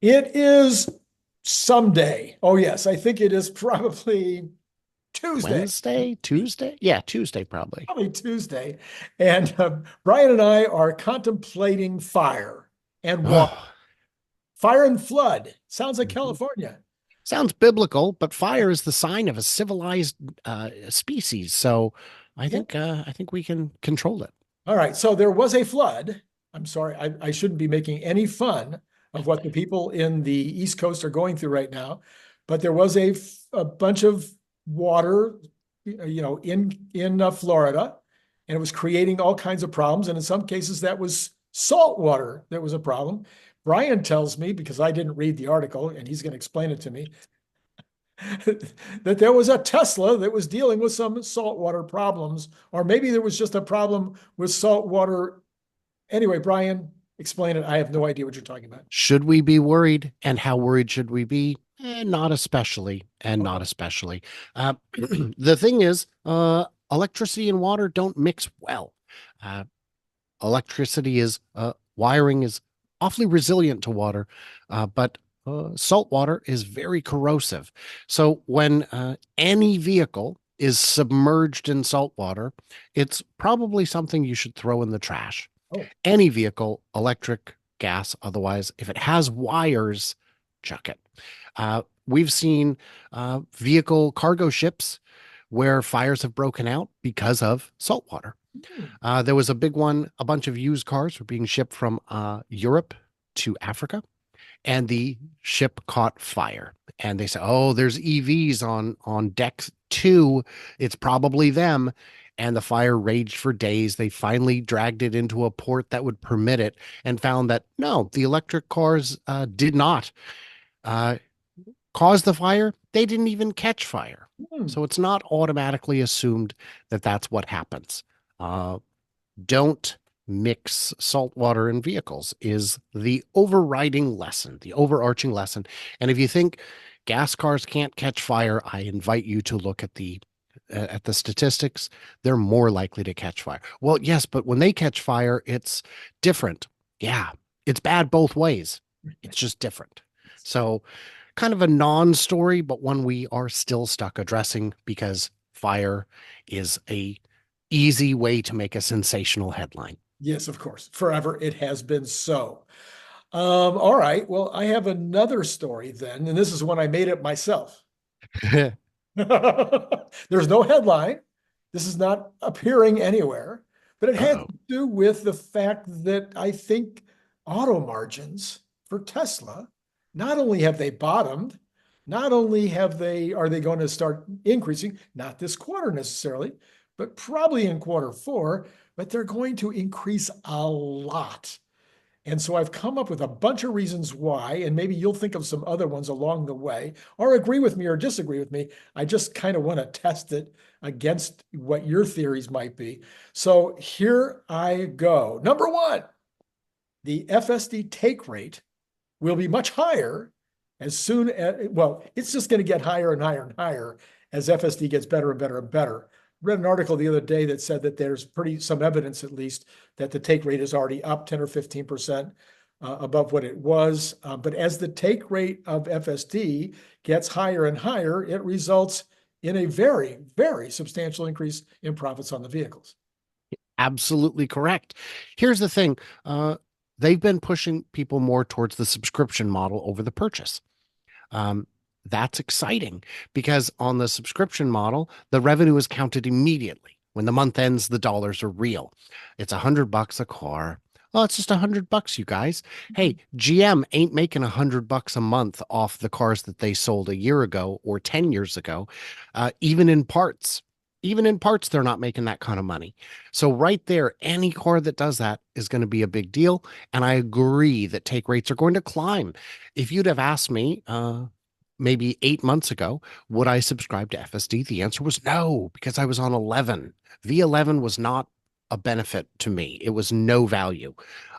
It is someday. Oh, yes. I think it is probably Tuesday. Wednesday, Tuesday? Yeah, Tuesday probably. Probably Tuesday. And Brian and I are contemplating fire and water. Oh, Fire and flood. Sounds like mhm. California. Sounds biblical, but fire is the sign of a civilized species. So Yeah. I think we can control it. All right. So there was a flood. I'm sorry. I shouldn't be making any fun of what the people in the East Coast are going through right now. But there was a bunch of water, in Florida, and it was creating all kinds of problems. And in some cases, that was salt water that was a problem. Brian tells me, because I didn't read the article, and he's going to explain it to me, that there was a Tesla that was dealing with some saltwater problems, or maybe there was just a problem with saltwater. Anyway, Brian, explain it. I have no idea what you're talking about. Should we be worried? And how worried should we be? Not especially, and not Okay. especially. The thing is, electricity and water don't mix well. Uh, Electricity is wiring is awfully resilient to water, but salt water is very corrosive. So when any vehicle is submerged in salt water, it's probably something you should throw in the trash. Oh, Any vehicle, electric, gas, otherwise, if it has wires, chuck it. We've seen vehicle cargo ships where fires have broken out because of salt water. hmm. There was a big one. A bunch of used cars were being shipped from Europe to Africa, and the ship caught fire. And they said, "Oh, there's EVs on deck two. It's probably them." And the fire raged for days. They finally dragged it into a port that would permit it, and found that no, the electric cars did not uh, cause the fire. They didn't even catch fire. Hmm. So it's not automatically assumed that that's what happens. Uh, don't mix salt water in vehicles is the overriding lesson, the overarching lesson. And if you think gas cars can't catch fire, I invite you to look at the statistics. They're more likely to catch fire. Well, yes, but when they catch fire, it's different. Yeah, it's bad both ways. It's just different. So, kind of a non-story, but one we are still stuck addressing because fire is a easy way to make a sensational headline. Yes, of course. Forever it has been so. All right. Well, I have another story then, and this is one I made it myself. There's no headline. This is not appearing anywhere, but it has Uh-oh. to do with the fact that I think auto margins for Tesla, not only have they bottomed, not only are they going to start increasing, not this quarter necessarily, but probably in quarter four, but they're going to increase a lot. And so I've come up with a bunch of reasons why, and maybe you'll think of some other ones along the way, or agree with me or disagree with me. I just kind of want to test it against what your theories might be. So here I go. Number one, the FSD take rate will be much higher as soon as, well, it's just going to get higher and higher and higher as FSD gets better and better and better. Read an article the other day that said that there's some evidence at least that the take rate is already up 10 or 15% above what it was. But as the take rate of FSD gets higher and higher, it results in a very, very substantial increase in profits on the vehicles. Absolutely correct. Here's the thing. They've been pushing people more towards the subscription model over the purchase. Um, that's exciting because on the subscription model, the revenue is counted immediately. When the month ends, the dollars are real. It's $100 a car. Oh, it's just $100, you guys. Hey, GM ain't making $100 a month off the cars that they sold a year ago or 10 years ago, even in parts. Even in parts, they're not making that kind of money. So, right there, any car that does that is going to be a big deal. And I agree that take rates are going to climb. If you'd have asked me, maybe 8 months ago, would I subscribe to FSD? The answer was no, because I was on 11. V11 was not a benefit to me. It was no value.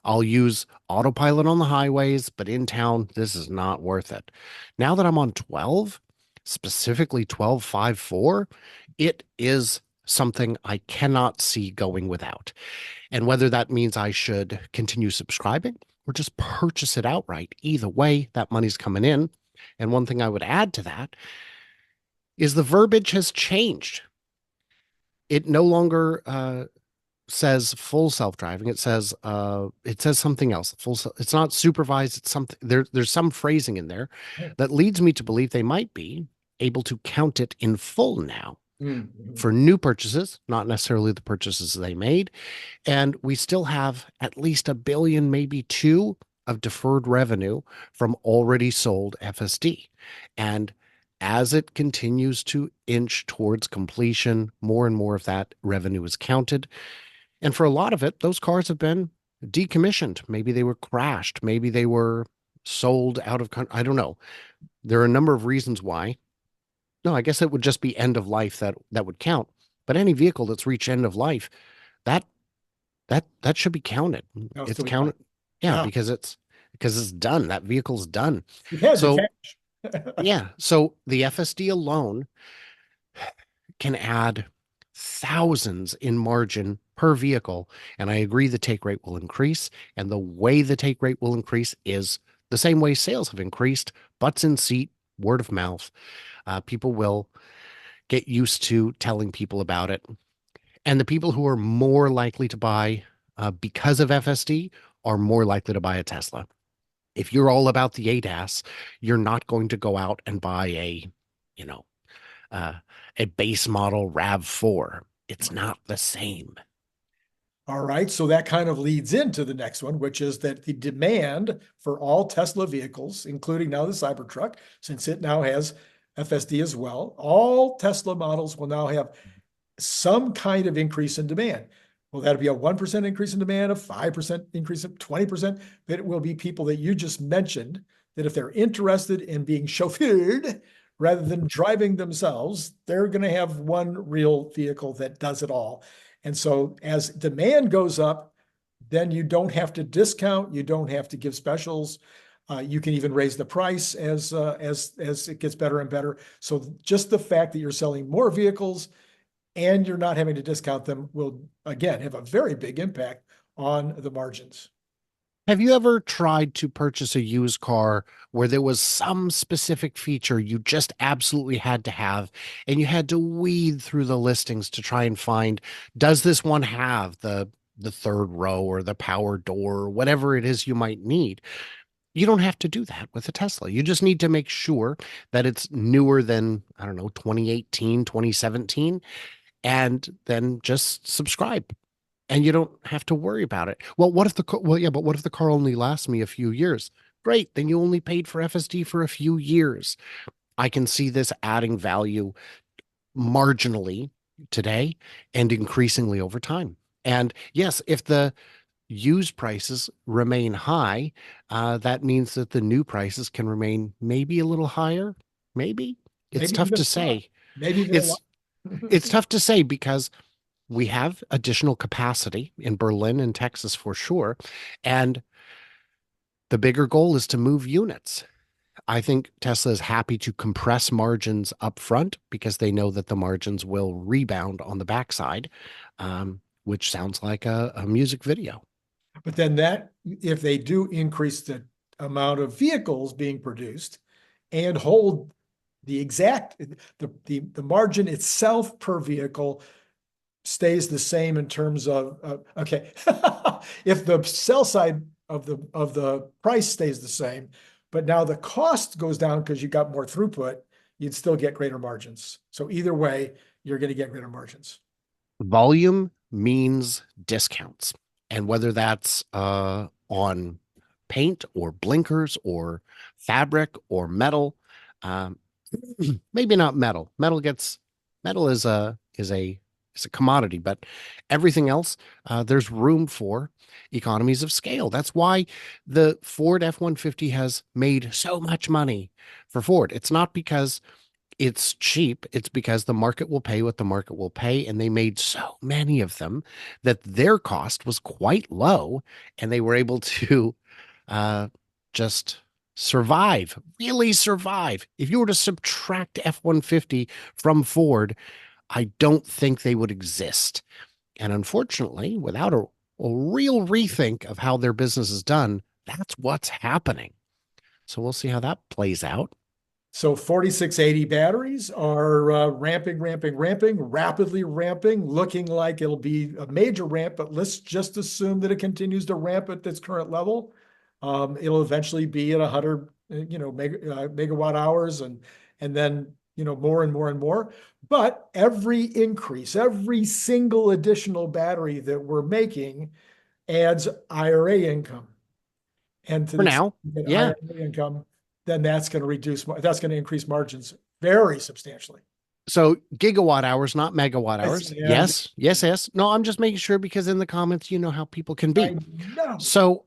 I'll use autopilot on the highways, but in town, this is not worth it. Now that I'm on 12, specifically 12.54, it is something I cannot see going without. And whether that means I should continue subscribing or just purchase it outright. Either way, that money's coming in. And one thing I would add to that is the verbiage has changed. It no longer says full self-driving. It says something else. It's not supervised. It's something there's some phrasing in there that leads me to believe they might be able to count it in full now for new purchases, not necessarily the purchases they made. And we still have at least $1 billion, maybe two, of deferred revenue from already sold FSD. And as it continues to inch towards completion, more and more of that revenue is counted. And for a lot of it, those cars have been decommissioned. Maybe they were crashed. Maybe they were sold out of country. I don't know. There are a number of reasons why. No, I guess it would just be end of life that would count. But any vehicle that's reached end of life, that that should be counted. It's counted. Yeah, because it's done. That vehicle's done. You've had So the cash. yeah, so the FSD alone can add thousands in margin per vehicle. And I agree the take rate will increase. And the way the take rate will increase is the same way sales have increased, butts in seat, word of mouth. People will get used to telling people about it. And the people who are more likely to buy because of FSD are more likely to buy a Tesla. If you're all about the ADAS, you're not going to go out and buy a base model RAV4. It's not the same. All right, so that kind of leads into the next one, which is that the demand for all Tesla vehicles, including now the Cybertruck, since it now has FSD as well, all Tesla models will now have some kind of increase in demand. Will that be a 1% increase in demand, a 5% increase, of 20%? But it will be people that you just mentioned that if they're interested in being chauffeured rather than driving themselves, they're going to have one real vehicle that does it all. And so as demand goes up, then you don't have to discount, you don't have to give specials. You can even raise the price as it gets better and better. So just the fact that you're selling more vehicles and you're not having to discount them will, again, have a very big impact on the margins. Have you ever tried to purchase a used car where there was some specific feature you just absolutely had to have, and you had to weed through the listings to try and find, does this one have the third row or the power door or whatever it is you might need? You don't have to do that with a Tesla. You just need to make sure that it's newer than, I don't know, 2018, 2017, and then just subscribe. And you don't have to worry about it. Well, what if but what if the car only lasts me a few years? Great, then you only paid for FSD for a few years. I can see this adding value marginally today and increasingly over time. And yes, if the used prices remain high, that means that the new prices can remain maybe a little higher. Maybe. It's tough to say. Maybe even a lot. It's tough to say because we have additional capacity in Berlin and Texas for sure. And the bigger goal is to move units. I think Tesla is happy to compress margins up front because they know that the margins will rebound on the backside, which sounds like a music video. But then if they do increase the amount of vehicles being produced and hold the margin itself per vehicle stays the same in terms of okay, if the sell side of the price stays the same, but now the cost goes down because you got more throughput, you'd still get greater margins. So either way, you're going to get greater margins. Volume means discounts, and whether that's on paint or blinkers or fabric or metal, maybe not metal. Metal is a commodity, but everything else, there's room for economies of scale. That's why the Ford F-150 has made so much money for Ford. It's not because it's cheap. It's because the market will pay what the market will pay. And they made so many of them that their cost was quite low and they were able to just survive, really survive. If you were to subtract F-150 from Ford, I don't think they would exist. And unfortunately, without a real rethink of how their business is done, That's what's happening. So we'll see how that plays out. So 4680 batteries are ramping, rapidly ramping, looking like it'll be a major ramp, but let's just assume that it continues to ramp at this current level. It'll eventually be at 100, megawatt hours and then, more and more and more. But every increase, every single additional battery that we're making adds IRA income. And to For the extent now, you get yeah. IRA income, then that's going to increase margins very substantially. So gigawatt hours, not megawatt hours. Yeah, Yes, yes, yes. No, I'm just making sure because in the comments, you know how people can be. I know. So,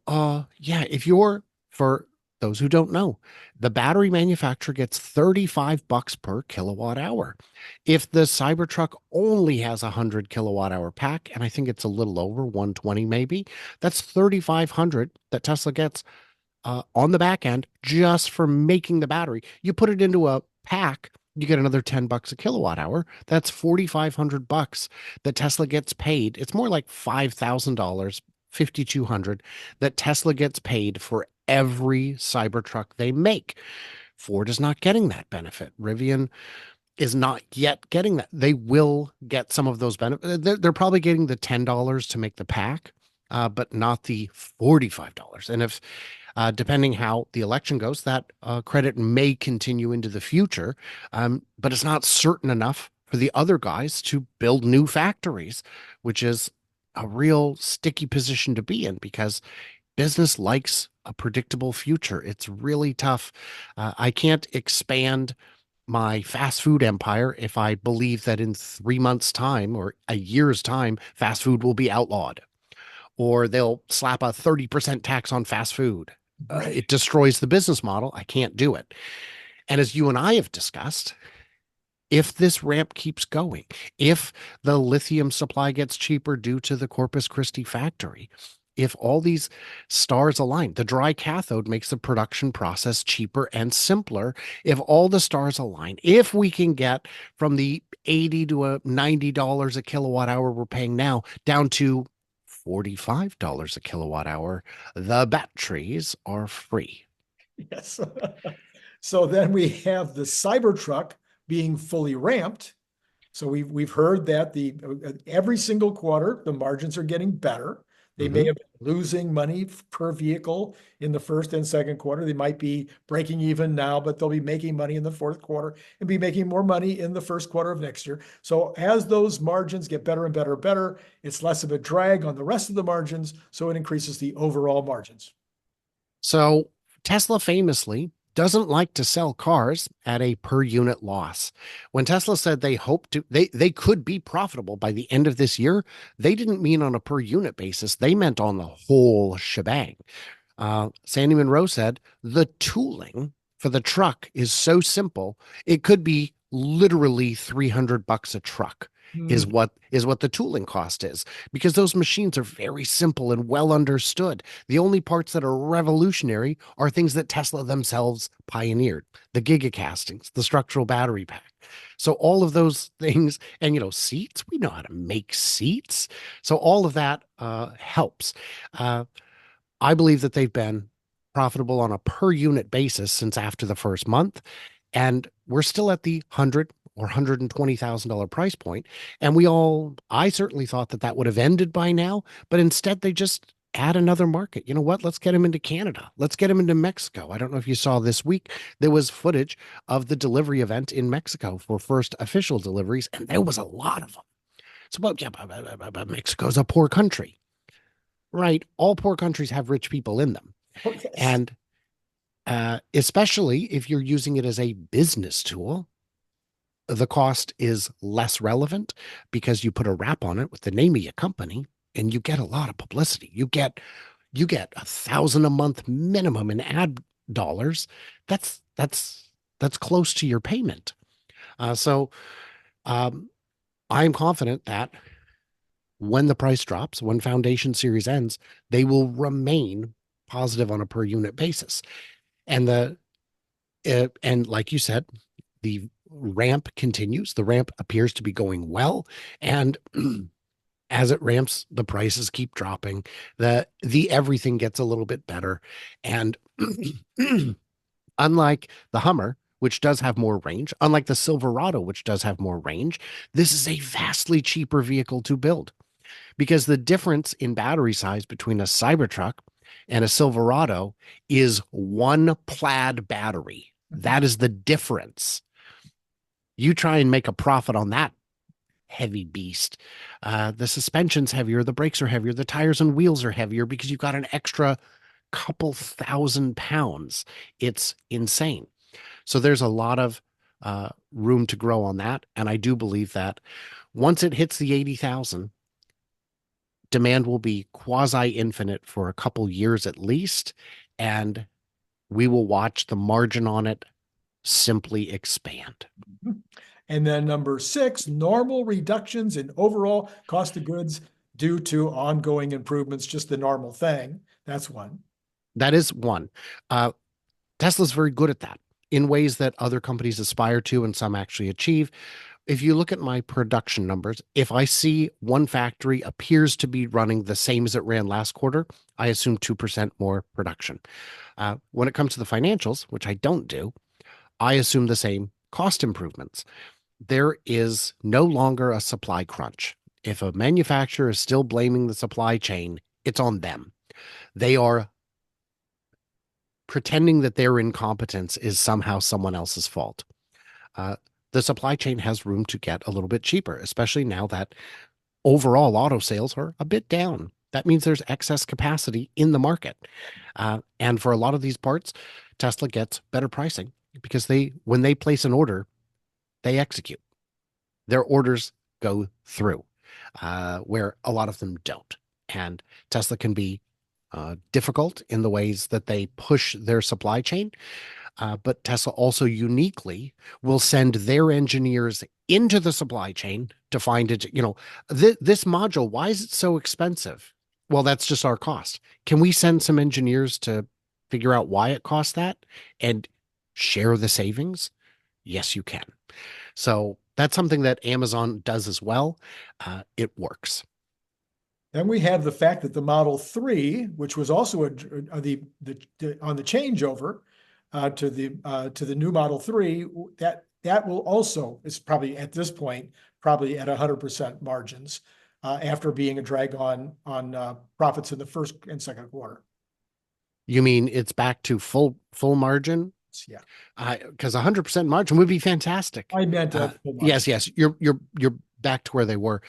yeah, if you're, for those who don't know, the battery manufacturer gets 35 bucks per kilowatt hour. If the Cybertruck only has a 100 kilowatt hour pack, and I think it's a little over 120 maybe, that's 3,500 that Tesla gets on the back end just for making the battery. You put it into a pack, you get another 10 bucks a kilowatt hour. That's 4,500 bucks that Tesla gets paid. It's more like $5,000, 5,200 that Tesla gets paid for every Cybertruck they make. Ford is not getting that benefit. Rivian is not yet getting that. They will get some of those benefits. They're probably getting the $10 to make the pack, but not the $45. And if depending how the election goes, that credit may continue into the future, but it's not certain enough for the other guys to build new factories, which is a real sticky position to be in because business likes a predictable future. It's really tough. I can't expand my fast food empire if I believe that in 3 months' time or a year's time, fast food will be outlawed or they'll slap a 30% tax on fast food. Right. It destroys the business model. I can't do it. And as you and I have discussed, if this ramp keeps going, if the lithium supply gets cheaper due to the Corpus Christi factory, if all these stars align, the dry cathode makes the production process cheaper and simpler. If all the stars align, if we can get from the $80 to $90 a kilowatt hour we're paying now down to $45 a kilowatt hour, the batteries are free. Yes. So then we have the Cybertruck being fully ramped. So we've heard that the every single quarter the margins are getting better. They may Mhm. have been losing money per vehicle in the first and second quarter. They might be breaking even now, but they'll be making money in the fourth quarter and be making more money in the first quarter of next year. So as those margins get better and better and better, it's less of a drag on the rest of the margins. So it increases the overall margins. So Tesla famously doesn't like to sell cars at a per unit loss. When Tesla said they hoped to they could be profitable by the end of this year, they didn't mean on a per unit basis. They meant on the whole shebang. Sandy Munro said the tooling for the truck is so simple, it could be literally 300 bucks a truck is Mm, what the tooling cost is because those machines are very simple and well understood. The only parts that are revolutionary are things that Tesla themselves pioneered, the gigacastings, the structural battery pack. So all of those things, and seats, we know how to make seats. So all of that helps. I believe that they've been profitable on a per unit basis since after the first month. And we're still at the 100 or $120,000 price point. And I certainly thought that that would have ended by now, but instead they just add another market. You know what? Let's get them into Canada. Let's get them into Mexico. I don't know if you saw this week, there was footage of the delivery event in Mexico for first official deliveries, and there was a lot of them. So, but Mexico's a poor country, right? All poor countries have rich people in them. oh, yes. And especially if you're using it as a business tool, the cost is less relevant because you put a wrap on it with the name of your company and you get a lot of publicity. You get 1,000 a month minimum in ad dollars. That's close to your payment. So I'm confident that when the price drops, when Foundation Series ends, they will remain positive on a per unit basis. And and like you said, the ramp continues. The ramp appears to be going well, and As it ramps, the prices keep dropping. The everything gets a little bit better. And unlike the Hummer, which does have more range, unlike the Silverado, which does have more range, this is a vastly cheaper vehicle to build because the difference in battery size between a Cybertruck and a Silverado is one plaid battery. That is the difference. You try and make a profit on that heavy beast. The suspension's heavier, the brakes are heavier, the tires and wheels are heavier because you've got an extra couple thousand pounds. It's insane. So there's a lot of room to grow on that. And I do believe that once it hits the 80,000, demand will be quasi infinite for a couple years at least. And we will watch the margin on it simply expand. And then number 6, normal reductions in overall cost of goods due to ongoing improvements, just the normal thing. That's one. That is one. Tesla's very good at that in ways that other companies aspire to and some actually achieve. If you look at my production numbers, if I see one factory appears to be running the same as it ran last quarter, I assume 2% more production. When it comes to the financials, which I don't do, I assume the same cost improvements. There is no longer a supply crunch. If a manufacturer is still blaming the supply chain, it's on them. They are pretending that their incompetence is somehow someone else's fault. The supply chain has room to get a little bit cheaper, especially now that overall auto sales are a bit down. That means there's excess capacity in the market. And for a lot of these parts, Tesla gets better pricing because when they place an order, they execute. Their orders go through, where a lot of them don't. And Tesla can be difficult in the ways that they push their supply chain. But Tesla also uniquely will send their engineers into the supply chain to find it. This module, why is it so expensive? Well, that's just our cost. Can we send some engineers to figure out why it costs that and share the savings? Yes, you can. So that's something that Amazon does as well. It works. Then we have the fact that the Model 3, which was also on the changeover to the new Model 3, that will also is probably at this point probably at 100% margins after being a drag on profits in the first and second quarter. You mean it's back to full margin? Yeah. Because 100% margin would be fantastic. I meant yes. You're back to where they were.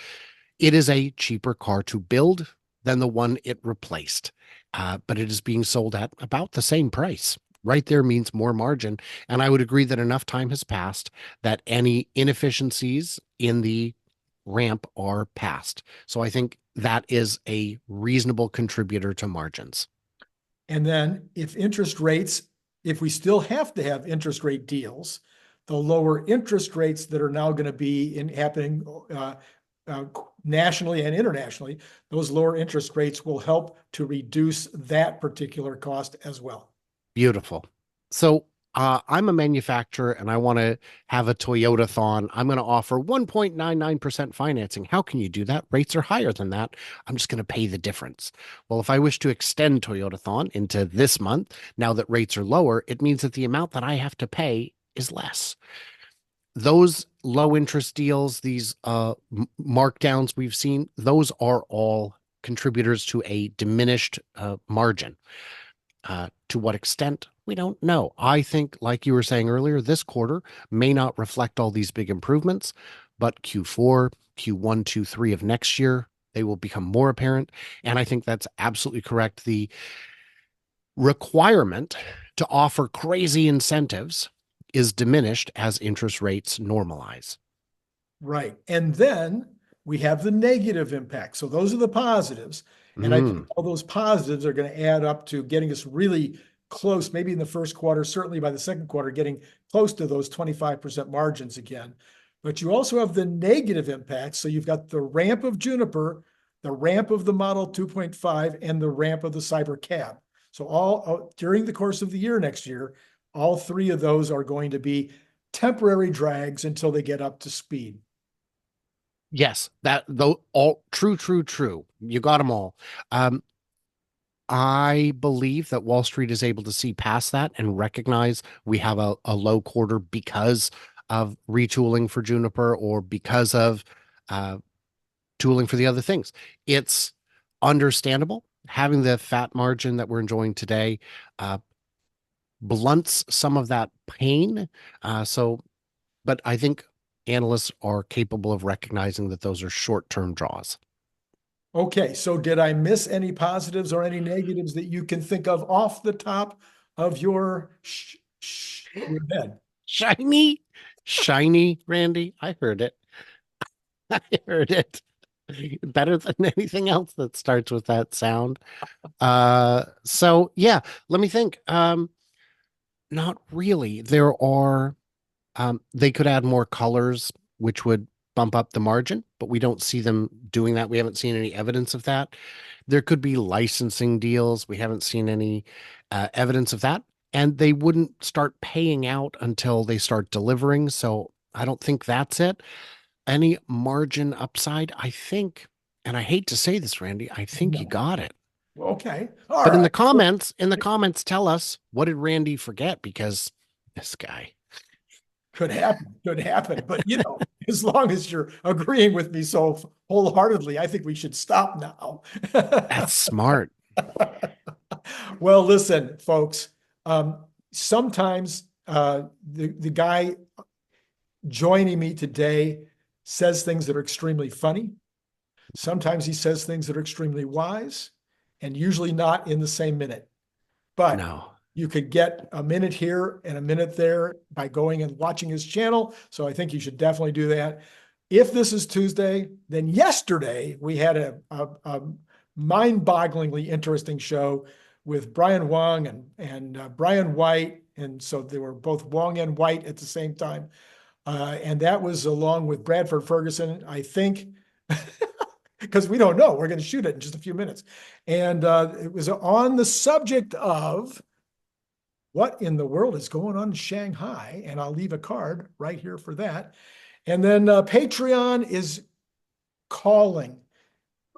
It is a cheaper car to build than the one it replaced, but it is being sold at about the same price. Right there means more margin. And I would agree that enough time has passed that any inefficiencies in the ramp are past. So I think that is a reasonable contributor to margins. And then if we still have to have interest rate deals, the lower interest rates that are now going to be happening nationally and internationally, those lower interest rates will help to reduce that particular cost as well. Beautiful. So I'm a manufacturer and I want to have a Toyota-thon. I'm going to offer 1.99% financing. How can you do that? Rates are higher than that. I'm just going to pay the difference. Well, if I wish to extend Toyota-thon into this month, now that rates are lower, it means that the amount that I have to pay is less. Those low interest deals, these markdowns we've seen, those are all contributors to a diminished margin. To what extent, we don't know. I think, like you were saying earlier, this quarter may not reflect all these big improvements, but Q4, Q1, Q2, Q3 of next year, they will become more apparent. And I think that's absolutely correct. The requirement to offer crazy incentives is diminished as interest rates normalize. Right. And then we have the negative impact. So those are the positives. And I think all those positives are going to add up to getting us really close, maybe in the first quarter, certainly by the second quarter, getting close to those 25% margins again. But you also have the negative impact. So you've got the ramp of Juniper, the ramp of the Model 2.5, and the ramp of the Cybercab. So all during the course of the year next year, all three of those are going to be temporary drags until they get up to speed. Yes, that though all true, true, true. You got them all. Um, I believe that Wall Street is able to see past that and recognize we have a low quarter because of retooling for Juniper or because of uh, tooling for the other things. It's understandable. Having the fat margin that we're enjoying today uh, blunts some of that pain. But I think analysts are capable of recognizing that those are short-term draws. Okay, so did I miss any positives or any negatives that you can think of off the top of your head? Shiny, shiny, Randy. I heard it. I heard it. Better than anything else that starts with that sound. So yeah, let me think. Not really. There are they could add more colors, which would bump up the margin, but we don't see them doing that. We haven't seen any evidence of that. There could be licensing deals. We haven't seen any evidence of that. And they wouldn't start paying out until they start delivering. So I don't think that's it. Any margin upside, I think, and I hate to say this, Randy, I think you No. got it. Okay, all But right. in the comments, tell us, what did Randy forget? Because this guy. Could happen, could happen. But as long as you're agreeing with me so wholeheartedly, I think we should stop now. That's smart. Well, listen, folks, sometimes the guy joining me today says things that are extremely funny. Sometimes he says things that are extremely wise, and usually not in the same minute. But No. you could get a minute here and a minute there by going and watching his channel. So I think you should definitely do that. If this is Tuesday, then yesterday we had a mind-bogglingly interesting show with Brian Wong and Brian White. And so they were both Wong and White at the same time. And that was along with Bradford Ferguson, I think, because we don't know. We're going to shoot it in just a few minutes. And it was on the subject of what in the world is going on in Shanghai? And I'll leave a card right here for that. And then Patreon is calling.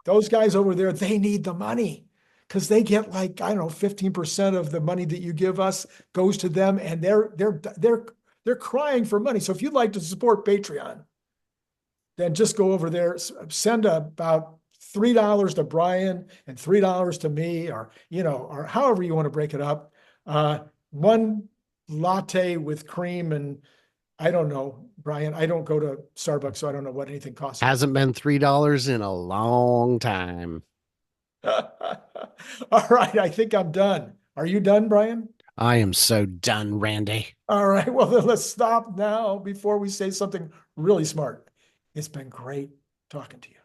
Those guys over there, they need the money because they get like, I don't know, 15% of the money that you give us goes to them, and they're crying for money. So if you'd like to support Patreon, then just go over there, send about $3 to Brian and $3 to me, or however you want to break it up. One latte with cream, and I don't know, Brian, I don't go to Starbucks, so I don't know what anything costs. Hasn't been $3 in a long time. All right, I think I'm done. Are you done, Brian? I am so done, Randy. All right, well, then let's stop now before we say something really smart. It's been great talking to you.